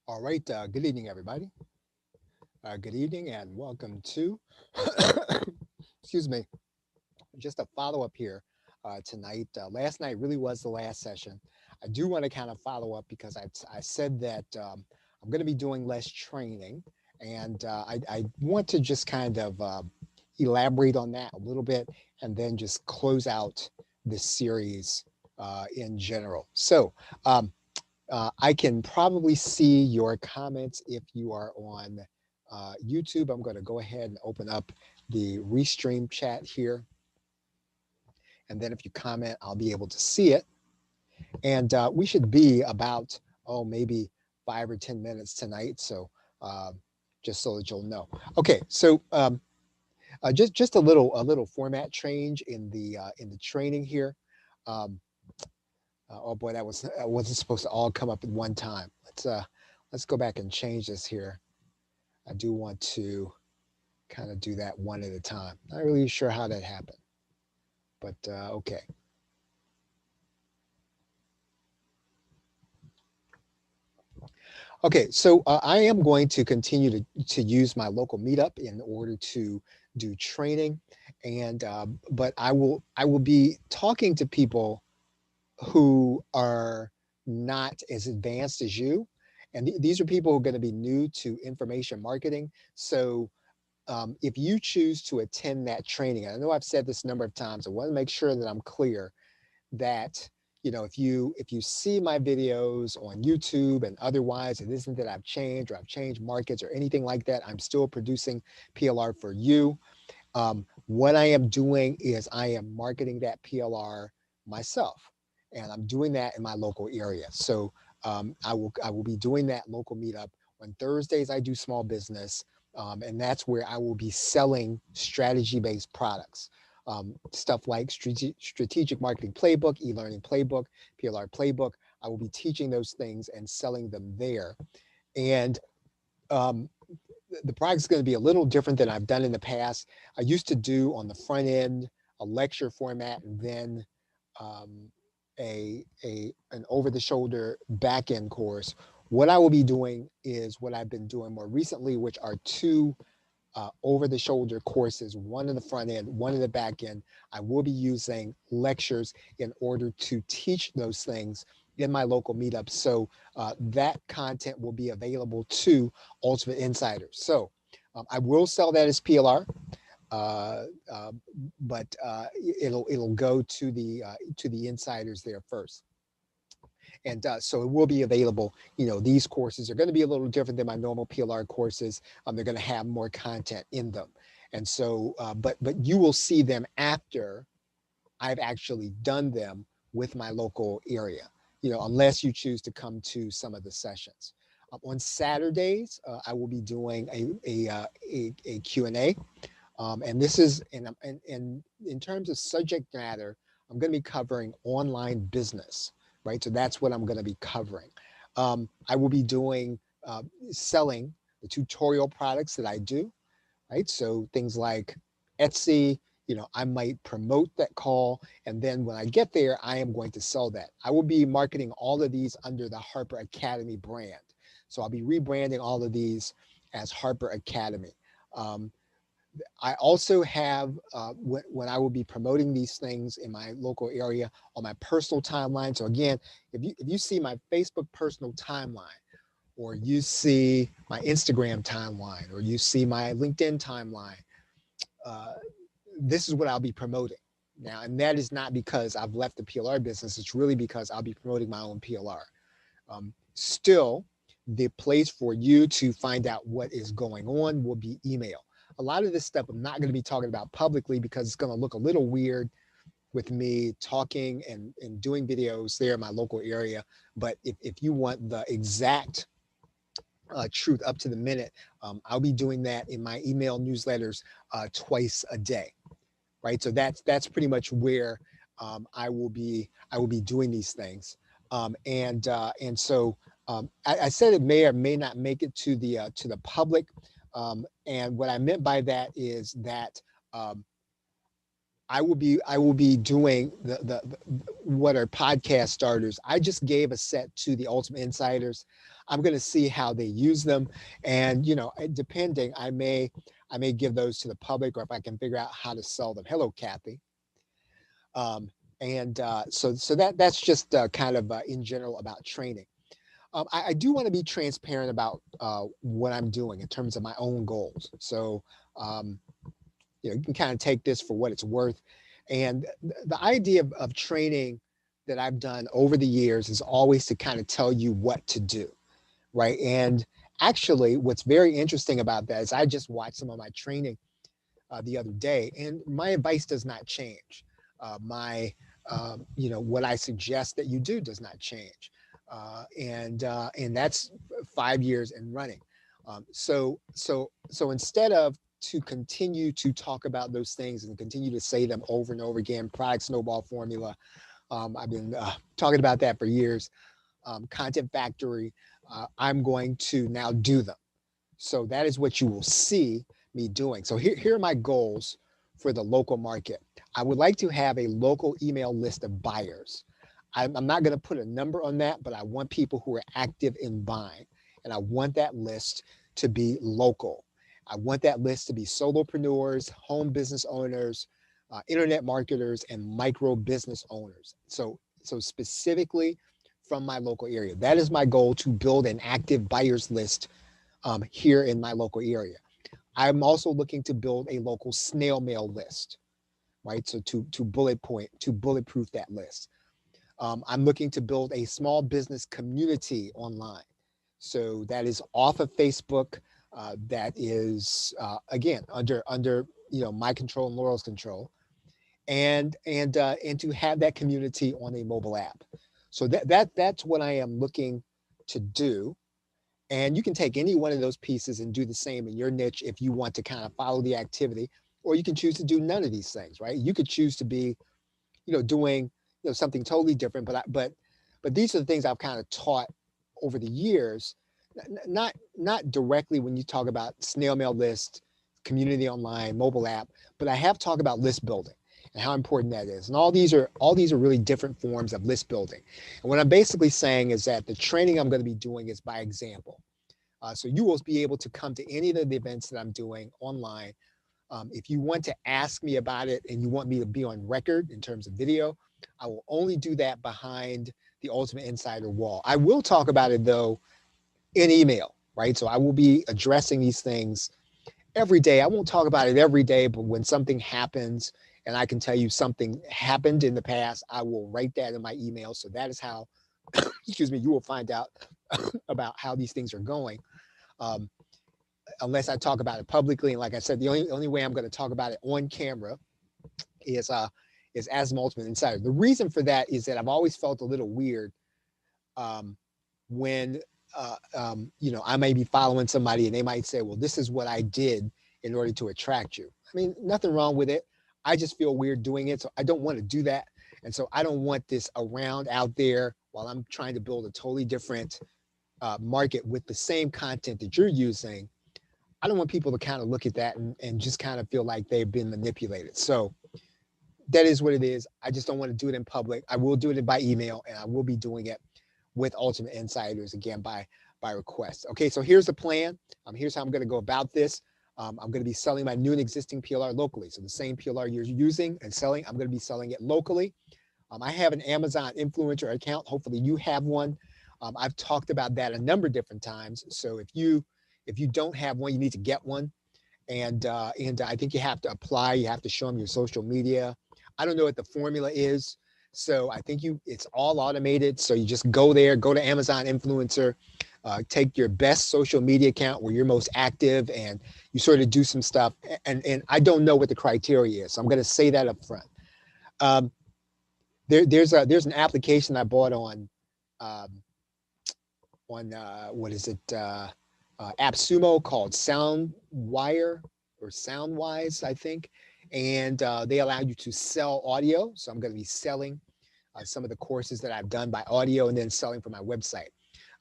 All right. Good evening, everybody. Good evening, and welcome to, excuse me, just a follow up here tonight. Last night really was the last session. I do want to kind of follow up because I said that I'm going to be doing less training, and I want to just kind of elaborate on that a little bit and then just close out this series in general. I can probably see your comments if you are on YouTube. I'm going to go ahead and open up the Restream chat here. And then if you comment, I'll be able to see it. And we should be about, maybe 5 or 10 minutes tonight. So uh, just so that you'll know. Okay, so just a little format change in the training here. Um, oh boy, that wasn't supposed to all come up at one time. Let's go back and change this here. I do want to kind of do that one at a time. Not really sure how that happened, but okay. Okay, so I am going to continue to use my local meetup in order to do training, and but I will be talking to people who are not as advanced as you, and these are people who are going to be new to information marketing. So if you choose to attend that training, and I know I've said this a number of times, I want to make sure that I'm clear that if you see my videos on YouTube and otherwise, it isn't that I've changed or I've changed markets or anything like that. I'm still producing PLR for you. What I am doing is I am marketing that PLR myself, and I'm doing that in my local area. So I will be doing that local meetup on Thursdays. I do small business, and that's where I will be selling strategy based products. Stuff like strategic marketing playbook, e-learning playbook, PLR playbook. I will be teaching those things and selling them there. And um, the product is going to be a little different than I've done in the past. I used to do on the front end a lecture format and then um, an over the shoulder back end course. What I will be doing is what I've been doing more recently, which are two over the shoulder courses, one in the front end, one in the back end. I will be using lectures in order to teach those things in my local meetups. So that content will be available to Ultimate Insiders. So I will sell that as PLR. Uh, uh, but it'll go to the insiders there first, and so it will be available. These courses are going to be a little different than my normal PLR courses. They're going to have more content in them, and so but you will see them after I've actually done them with my local area. Unless you choose to come to some of the sessions. On Saturdays, I will be doing a Q&A. And this is, and in terms of subject matter, I'm going to be covering online business, right? So that's what I'm going to be covering. I will be doing selling the tutorial products that I do, right? So things like Etsy, I might promote that call. And then when I get there, I am going to sell that. I will be marketing all of these under the Harper Academy brand. So I'll be rebranding all of these as Harper Academy. Um, I also have when I will be promoting these things in my local area on my personal timeline. So again, if you see my Facebook personal timeline, or you see my Instagram timeline, or you see my LinkedIn timeline, uh, this is what I'll be promoting now. And that is not because I've left the PLR business. It's really because I'll be promoting my own PLR. Still, the place for you to find out what is going on will be email. A lot of this stuff I'm not going to be talking about publicly because it's going to look a little weird with me talking and doing videos there in my local area. But if you want the exact truth up to the minute, I'll be doing that in my email newsletters twice a day, right? So that's pretty much where I will be doing these things, and so I said it may or may not make it to the public, and what I meant by that is that um, I will be doing the what are podcast starters. I just gave a set to the Ultimate Insiders. I'm going to see how they use them. And, depending, I may give those to the public, or if I can figure out how to sell them. Hello, Kathy. Um, and so that's just kind of in general about training. I do want to be transparent about what I'm doing in terms of my own goals. So, um, you can kind of take this for what it's worth. And the idea of training that I've done over the years is always to kind of tell you what to do, right? And actually, what's very interesting about that is I just watched some of my training the other day, and my advice does not change. My, what I suggest that you do does not change, and that's 5 years and running. So instead of to continue to talk about those things and continue to say them over and over again, product snowball formula. I've been talking about that for years. Content factory. I'm going to now do them. So that is what you will see me doing. So here are my goals for the local market. I would like to have a local email list of buyers. I'm not going to put a number on that, but I want people who are active in buying. And I want that list to be local. I want that list to be solopreneurs, home business owners, internet marketers, and micro business owners. So specifically from my local area. That is my goal, to build an active buyers list here in my local area. I'm also looking to build a local snail mail list, right? So to bulletproof that list. I'm looking to build a small business community online. So that is off of Facebook. That is again under my control and Laurel's control, and to have that community on a mobile app. So that's what I am looking to do. And you can take any one of those pieces and do the same in your niche if you want to kind of follow the activity, or you can choose to do none of these things, right? You could choose to be, doing, something totally different. But these are the things I've kind of taught over the years, not directly when you talk about snail mail list, community online, mobile app, but I have talked about list building and how important that is. And all these are really different forms of list building. And what I'm basically saying is that the training I'm going to be doing is by example. So you will be able to come to any of the events that I'm doing online. If you want to ask me about it and you want me to be on record in terms of video, I will only do that behind the Ultimate Insider wall. I will talk about it though in email, right? So I will be addressing these things every day. I won't talk about it every day, but when something happens and I can tell you something happened in the past, I will write that in my email. So that is how, excuse me, you will find out about how these things are going. Um, Unless I talk about it publicly. And like I said, the only way I'm going to talk about it on camera is as an Ultimate Insider. The reason for that is that I've always felt a little weird um, when I may be following somebody and they might say, well, this is what I did in order to attract you. I mean, nothing wrong with it. I just feel weird doing it. So I don't want to do that. And so I don't want this around out there while I'm trying to build a totally different market with the same content that you're using. I don't want people to kind of look at that and just kind of feel like they've been manipulated. So that is what it is. I just don't want to do it in public. I will do it by email, and I will be doing it with Ultimate Insiders again by request. Okay, so here's the plan. Here's how I'm going to go about this. I'm going to be selling my new and existing PLR locally. So the same PLR you're using and selling, I'm going to be selling it locally. I have an Amazon influencer account. Hopefully you have one. I've talked about that a number of different times. So if you don't have one, you need to get one. And I think you have to apply. You have to show them your social media. I don't know what the formula is. So I think it's all automated. So you just go there, go to Amazon influencer, take your best social media account where you're most active, and you sort of do some stuff. And I don't know what the criteria is. So I'm going to say that up front. Um, there's an application I bought um, on what is it? AppSumo called SoundWire or SoundWise, I think, and they allow you to sell audio. So I'm going to be selling some of the courses that I've done by audio and then selling from my website.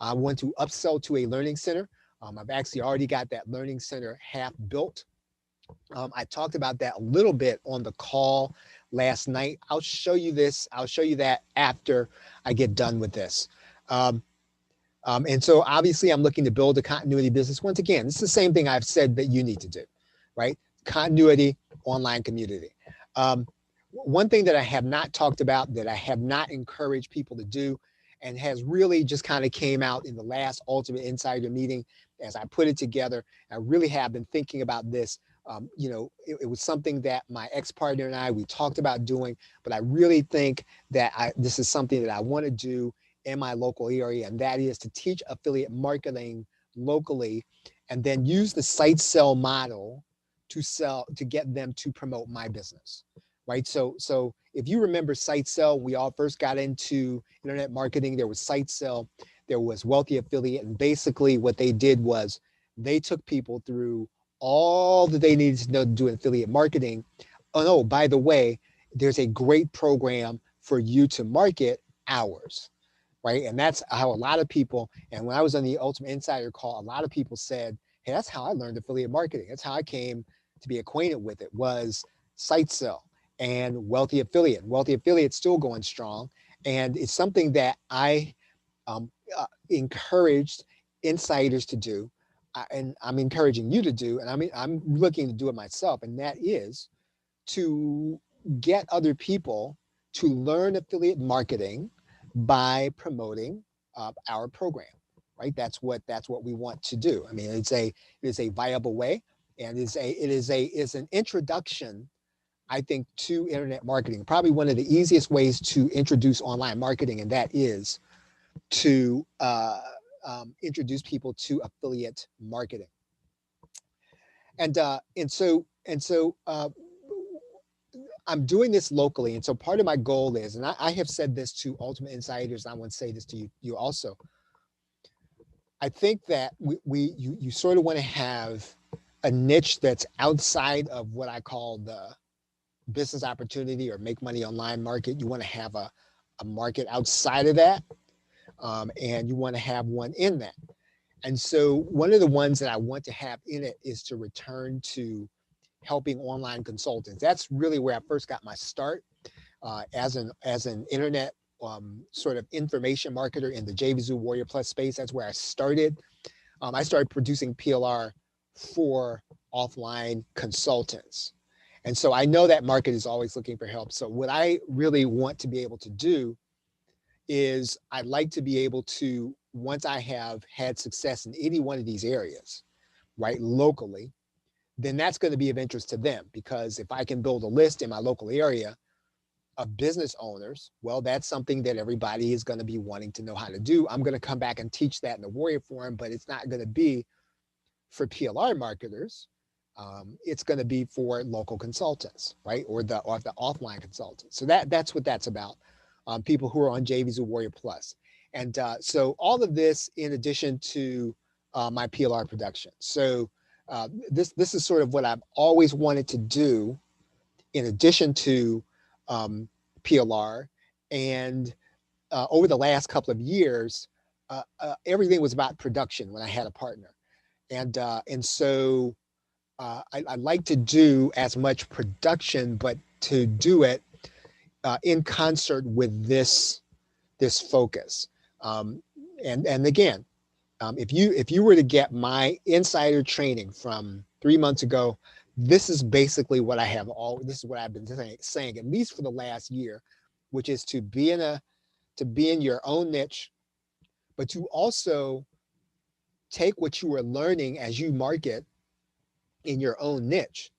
I want to upsell to a learning center. I've actually already got that learning center half built. I talked about that a little bit on the call last night. I'll show you this. I'll show you that after I get done with this. Um, And so obviously I'm looking to build a continuity business. Once again, it's the same thing I've said that you need to do, right? Continuity, online community. Um, One thing that I have not talked about, that I have not encouraged people to do, and has really just kind of came out in the last Ultimate Insider meeting as I put it together. I really have been thinking about this. It was something that my ex-partner and I, we talked about doing, but I really think that this is something that I want to do in my local area, and that is to teach affiliate marketing locally and then use the site sell model to get them to promote my business, right? So if you remember site sell, we all first got into internet marketing, there was site sell, there was wealthy affiliate, and basically what they did was they took people through all that they needed to know to do affiliate marketing. Oh no, by the way, there's a great program for you to market ours, right? And that's how a lot of people, and when I was on the Ultimate Insider call, a lot of people said, hey, that's how I learned affiliate marketing. That's how I came to be acquainted with it, was site sell and wealthy affiliate. Wealthy affiliate's still going strong. And it's something that I encouraged insiders to do. And I'm encouraging you to do, and I'm looking to do it myself, and that is to get other people to learn affiliate marketing by promoting our program, right? That's what we want to do. I mean, it is a viable way, and is an introduction, I think, to internet marketing. Probably one of the easiest ways to introduce online marketing, and that is to introduce people to affiliate marketing. And so I'm doing this locally, and so part of my goal is, and I have said this to Ultimate Insiders, and I want to say this to you also. I think that you sort of want to have a niche that's outside of what I call the business opportunity or make money online market. You want to have a market outside of that, and you want to have one in that. And so one of the ones that I want to have in it is to return to helping online consultants. That's really where I first got my start as an internet sort of information marketer in the JVZoo Warrior Plus space. That's where I started. I started producing PLR for offline consultants. And so I know that market is always looking for help. So what I really want to be able to do is I'd like to be able to, once I have had success in any one of these areas, right, locally, then that's going to be of interest to them, because if I can build a list in my local area of business owners, well, that's something that everybody is going to be wanting to know how to do. I'm going to come back and teach that in the Warrior Forum, but it's not going to be for PLR marketers. It's going to be for local consultants, right, or the offline consultants. So that's what that's about. People who are on JVZoo Warrior Plus, and so all of this in addition to my PLR production. So this is sort of what I've always wanted to do in addition to PLR. And over the last couple of years, everything was about production when I had a partner. And I like to do as much production, but to do it in concert with this focus. Um, and again, if you were to get my insider training from 3 months ago, this is basically what I have this is what I've been saying at least for the last year, which is to be in your own niche, but to also take what you are learning as you market in your own niche,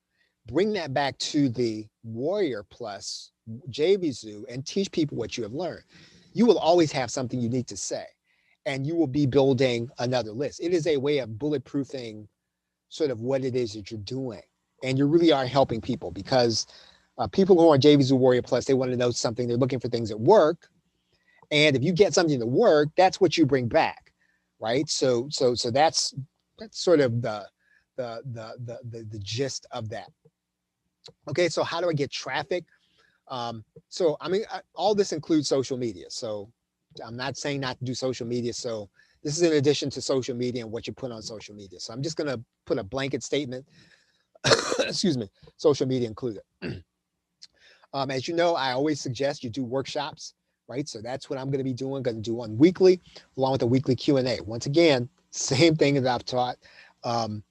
bring that back to the Warrior Plus JVZoo and teach people what you have learned. You will always have something you need to say, and you will be building another list. It is a way of bulletproofing sort of what it is that you're doing. And you really are helping people, because people who are on JVZoo Warrior Plus, they want to know something. They're looking for things that work. And if you get something to work, that's what you bring back, right? So that's sort of the gist of that. Okay, so how do I get traffic? So I mean, all this includes social media. So I'm not saying not to do social media. So this is in addition to social media and what you put on social media. So I'm just going to put a blanket statement. Excuse me, social media included. As you know, I always suggest you do workshops right? So that's what I'm going to be doing. Going to do one weekly, along with a weekly Q&A. Once again, same thing that I've taught. Um,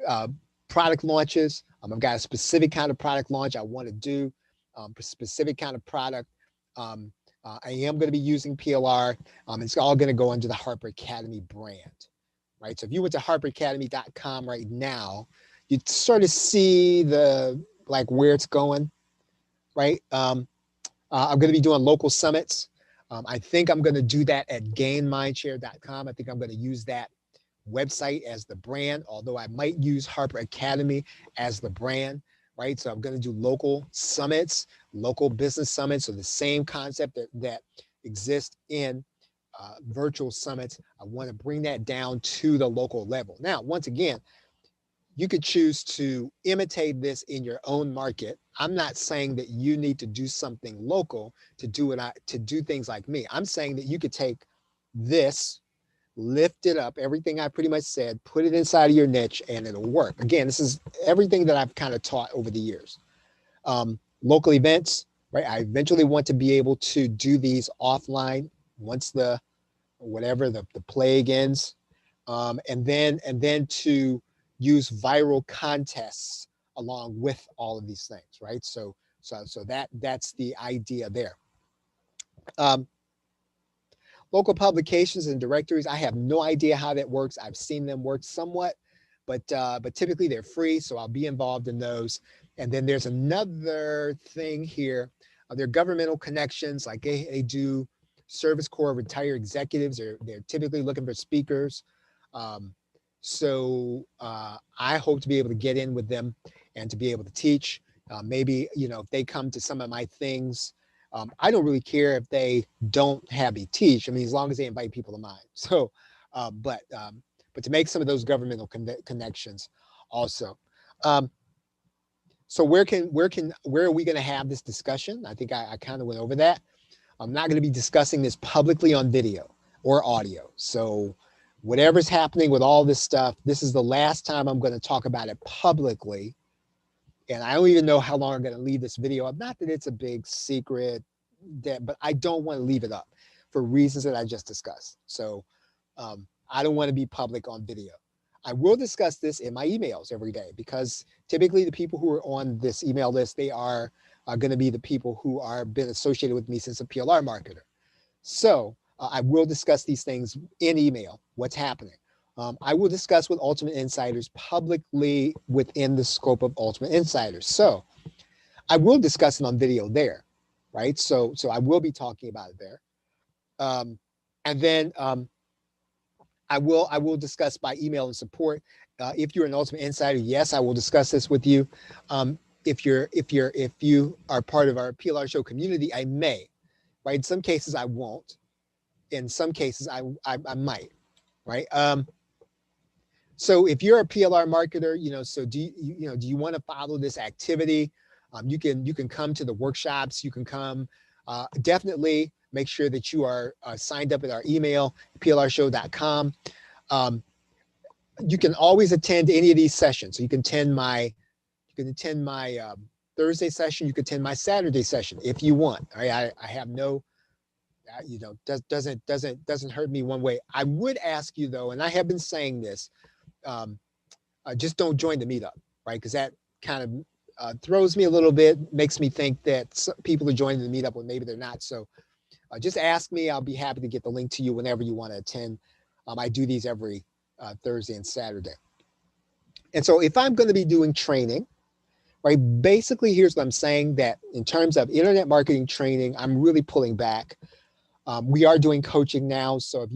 uh, Product launches. I've got a specific kind of product launch I want to do, specific kind of product. Um, I am going to be using PLR. It's all going to go under the Harper Academy brand, right? So if you went to harperacademy.com right now, you sort of see the like where it's going, right? I'm going to be doing local summits. I think I'm going to do that at gainmindshare.com. I think I'm going to use that website as the brand, although I might use Harper Academy as the brand, right? So I'm going to do local summits, local business summits. So the same concept that exists in virtual summits, I want to bring that down to the local level. Now, once again, you could choose to imitate this in your own market. I'm not saying that you need to do something local to do it, to do things like me. I'm saying that you could take this, lift it up, everything I pretty much said, put it inside of your niche, and it'll work. Again, this is everything that I've kind of taught over the years. Local events, right? I eventually want to be able to do these offline once the whatever the plague ends, and then to use viral contests along with all of these things, right? So that's the idea there. Um, Local publications and directories, I have no idea how that works. I've seen them work somewhat, but typically they're free, so I'll be involved in those. And then there's another thing here. There are governmental connections, like they do Service Corps retired executives. They're typically looking for speakers. Um, so I hope to be able to get in with them and to be able to teach. Maybe, if they come to some of my things, I don't really care if they don't have me teach. I mean, as long as they invite people to mine. So, but to make some of those governmental connections, also. Um, so where are we going to have this discussion? I think I kind of went over that. I'm not going to be discussing this publicly on video or audio. So whatever's happening with all this stuff, this is the last time I'm going to talk about it publicly. And I don't even know how long I'm going to leave this video up. Not that it's a big secret, but I don't want to leave it up for reasons that I just discussed. So I don't want to be public on video. I will discuss this in my emails every day, because typically the people who are on this email list, they are going to be the people who are been associated with me since a PLR marketer. So I will discuss these things in email, what's happening. I will discuss with Ultimate Insiders publicly within the scope of Ultimate Insiders. So I will discuss it on video there, right? So I will be talking about it there. And then I will discuss by email and support. If you're an Ultimate Insider, yes, I will discuss this with you. If you are part of our PLR show community, I may, right? In some cases I won't. In some cases I might, right? So if you're a PLR marketer, so do you want to follow this activity? You can come to the workshops. You can come. Definitely make sure that you are signed up at our email, plrshow.com. You can always attend any of these sessions. So you can attend my Thursday session. You can attend my Saturday session if you want. I have no, doesn't hurt me one way. I would ask you though, and I have been saying this. Just don't join the meetup, right? Because that kind of throws me a little bit, makes me think that people are joining the meetup when maybe they're not. So just ask me. I'll be happy to get the link to you whenever you want to attend. I do these every Thursday and Saturday. And so if I'm going to be doing training, right, basically here's what I'm saying, that in terms of internet marketing training, I'm really pulling back. We are doing coaching now. So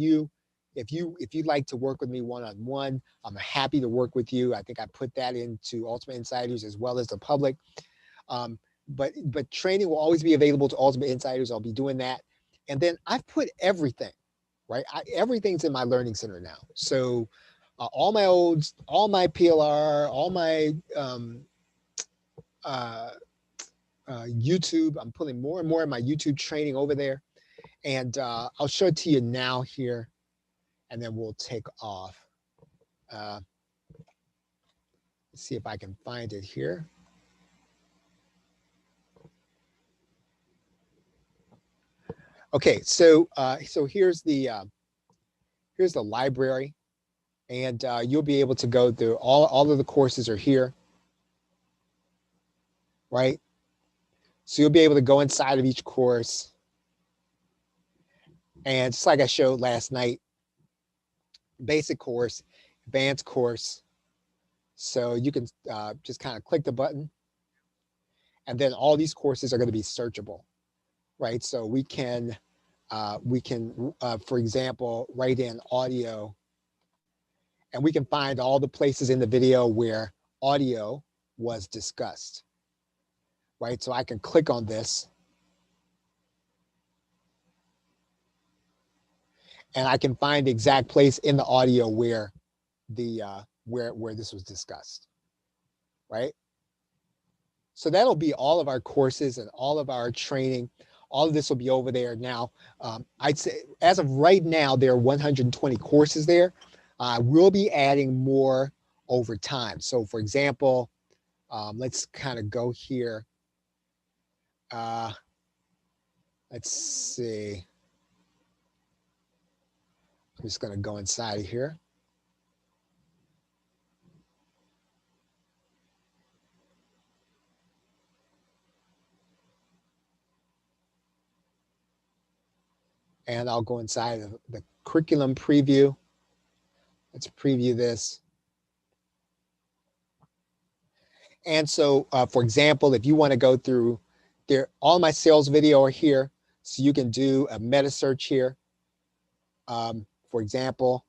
if you'd like to work with me one-on-one, I'm happy to work with you. I think I put that into Ultimate Insiders as well as the public. But training will always be available to Ultimate Insiders. I'll be doing that. And then I've put everything, right? Everything's in my learning center now. So all my PLR, all my YouTube, I'm putting more and more of my YouTube training over there. And I'll show it to you now here, and then we'll take off. Let's see if I can find it here. Okay, so here's the library, and you'll be able to go through all of the courses are here, right? So you'll be able to go inside of each course, and just like I showed last night, basic course, advanced course. So you can just kind of click the button, and then all these courses are going to be searchable, right? So for example, write in audio, and we can find all the places in the video where audio was discussed, right? So I can click on this, and I can find the exact place in the audio where where this was discussed, right? So that'll be all of our courses and all of our training. All of this will be over there now. I'd say as of right now, there are 120 courses there. We'll be adding more over time. So for example, let's kind of go here. Uh, let's see. I'm just going to go inside of here. And I'll go inside of the curriculum preview. Let's preview this. And so, for example, if you want to go through there, all my sales video are here. So you can do a meta search here. For example,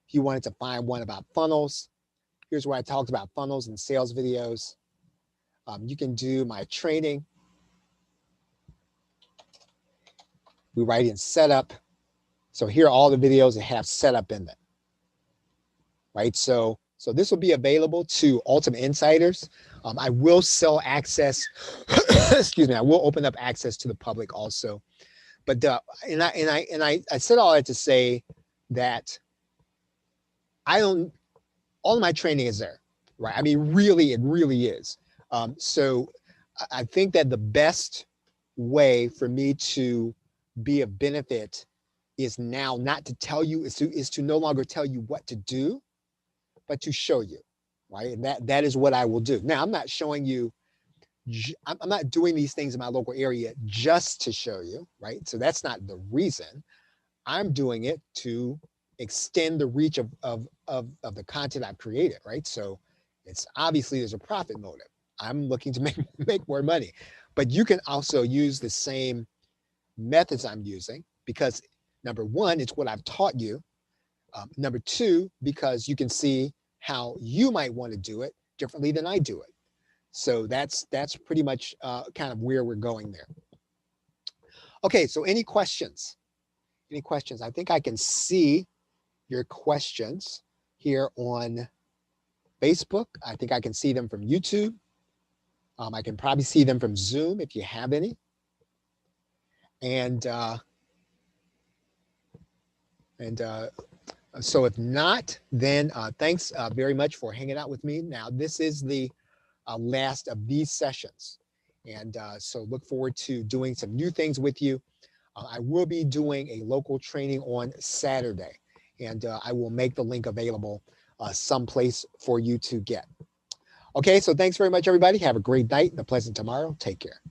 if you wanted to find one about funnels, here's where I talked about funnels and sales videos. You can do my training. We write in setup. So here are all the videos that have setup in them, right? So this will be available to Ultimate Insiders. I will sell access, excuse me, I will open up access to the public also. But I said all that to say that all of my training is there, right? I mean, really, it really is. So I think that the best way for me to be of benefit is now not to tell you, is to no longer tell you what to do, but to show you, right? And that is what I will do. Now, I'm not showing you, I'm not doing these things in my local area just to show you, right? So that's not the reason. I'm doing it to extend the reach of the content I've created, right? So it's obviously there's a profit motive. I'm looking to make more money, but you can also use the same methods I'm using because number one, it's what I've taught you. Number two, because you can see how you might want to do it differently than I do it. So that's pretty much kind of where we're going there. Okay, so any questions? Any questions? I think I can see your questions here on Facebook. I think I can see them from YouTube. I can probably see them from Zoom if you have any. And so if not, then thanks very much for hanging out with me. Now, this is the last of these sessions. And so look forward to doing some new things with you. I will be doing a local training on Saturday, and I will make the link available someplace for you to get. Okay, so thanks very much, everybody. Have a great night and a pleasant tomorrow. Take care.